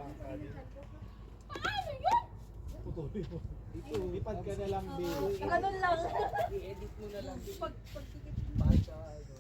Paano yun? Putuloy mo. Ipad ka na lang, babe. Ganun lang. I-edit mo na lang. Pagtikit mo. Bakit ka ano?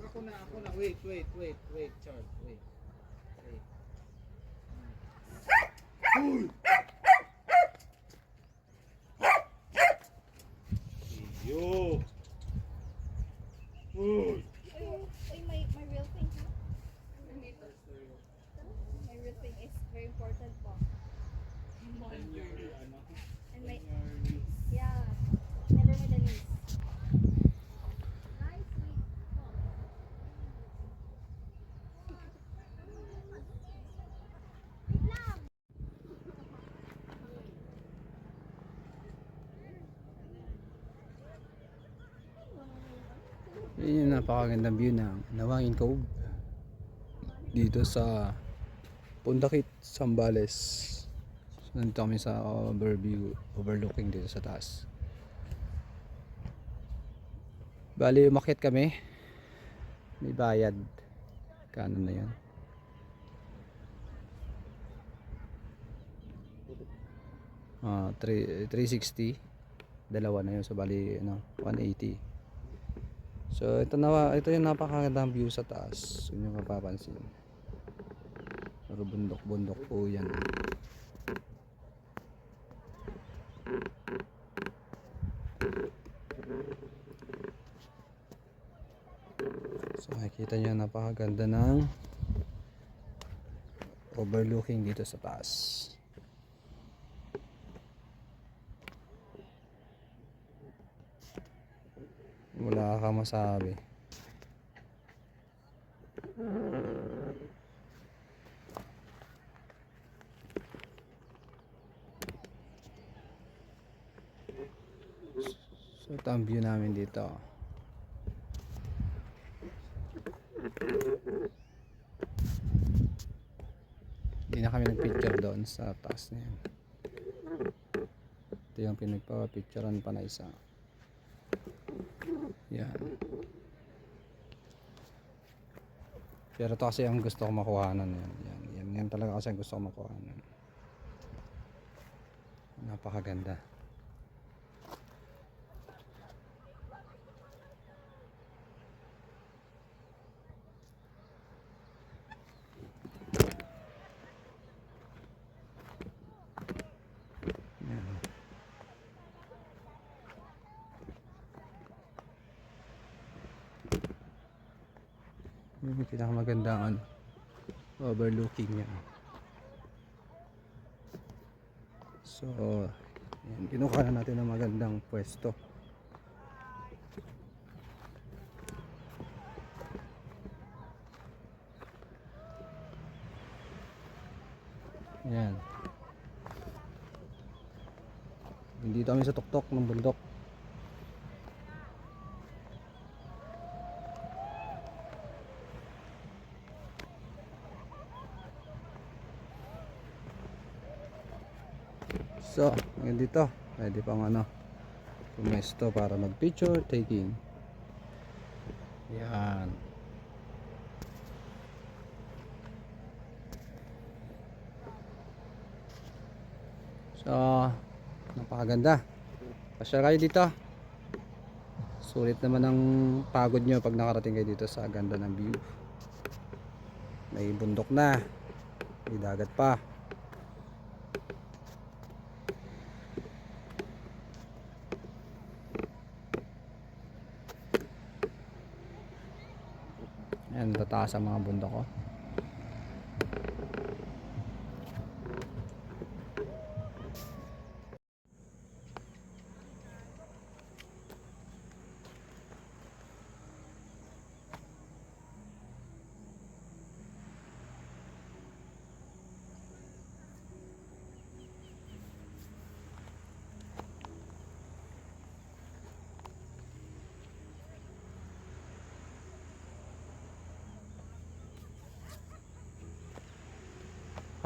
Ako na. Wait, Charles. Wait. Uy! Yo! Uy! Ay, my real thing, ha? My real thing is very important po. And my, yeah, never made a list. Nice, sweet. Wait lang. Yun yung napakagandang view ng Nawangin Cove dito sa Pundakit, Zambales. So, nandito kami sa overlooking dito sa taas. Bali umakyat kami, may bayad, kano na yan, 360, dalawa na yun, so bali 180. So ito yung napakagandang view sa taas. Yun yung mapapansin. Pero bundok po yan. So makikita nyo napakaganda ng overlooking dito sa taas. Wala ka masabi. So ito ang view namin dito. Hindi na kami nagpicture doon sa taas na yan. Ito yung pinagpapicturean pa na isa. Yan. Pero ito kasi ang gusto ko makuhanan. Yan talaga kasi ang gusto ko makuhanan. Napakaganda. Yung pinakamagandang overlooking niya. So yan, kinukuha na natin ng magandang pwesto. Yan. Dito kami sa tuktok ng bundok. So, ngayon dito, pwede pang pumesto para mag picture taking. Yan. So, napakaganda. Pasyal kayo dito. Sulit naman ang pagod nyo pag nakarating kayo dito sa ganda ng view. May bundok na, may dagat pa. Ayan, tataas ang mga bundok ko.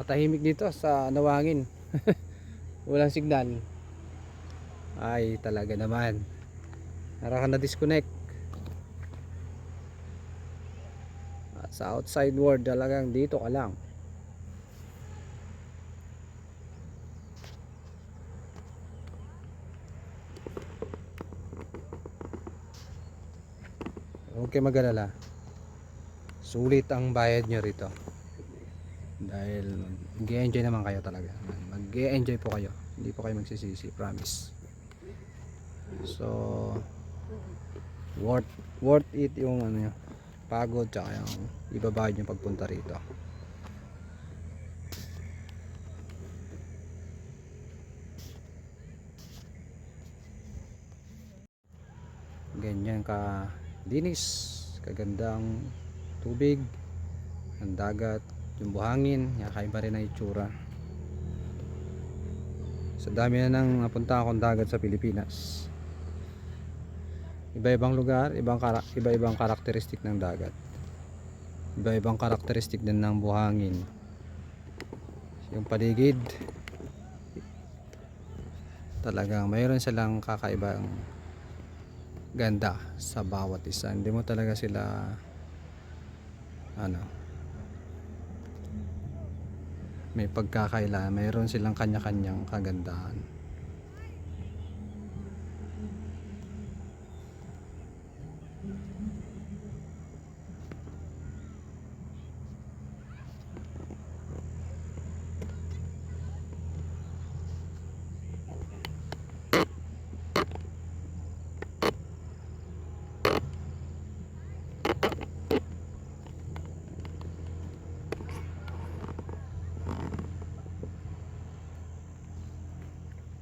Patahimik dito sa Nawangin. Walang signal. Ay talaga naman, para ka na disconnect. At sa outside world talagang dito ka lang. Huwag kayo mag-alala, sulit ang bayad nyo rito. Dahil mag-enjoy naman kayo talaga. Mag-enjoy po kayo. Hindi po kayo magsisisi, promise. So worth it yung pagod tsaka yung ibabayad yung pagpunta rito. Ganyan ka linis, kagandang tubig, ang dagat, yung buhangin, kakaiba rin ang itsura. Sa dami na nang napunta akong dagat sa Pilipinas, iba-ibang lugar, iba-ibang karakteristik ng dagat, iba-ibang karakteristik din ng buhangin, yung paligid. Talagang mayroon silang kakaibang ganda sa bawat isa. Hindi mo talaga sila may pagkakaila, mayroon silang kanya-kanyang kagandahan.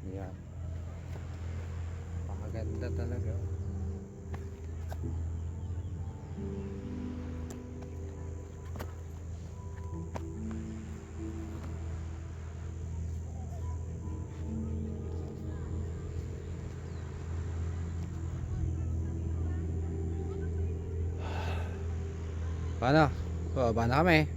Yan. Pakaganda talaga. Paano? Baba na kami.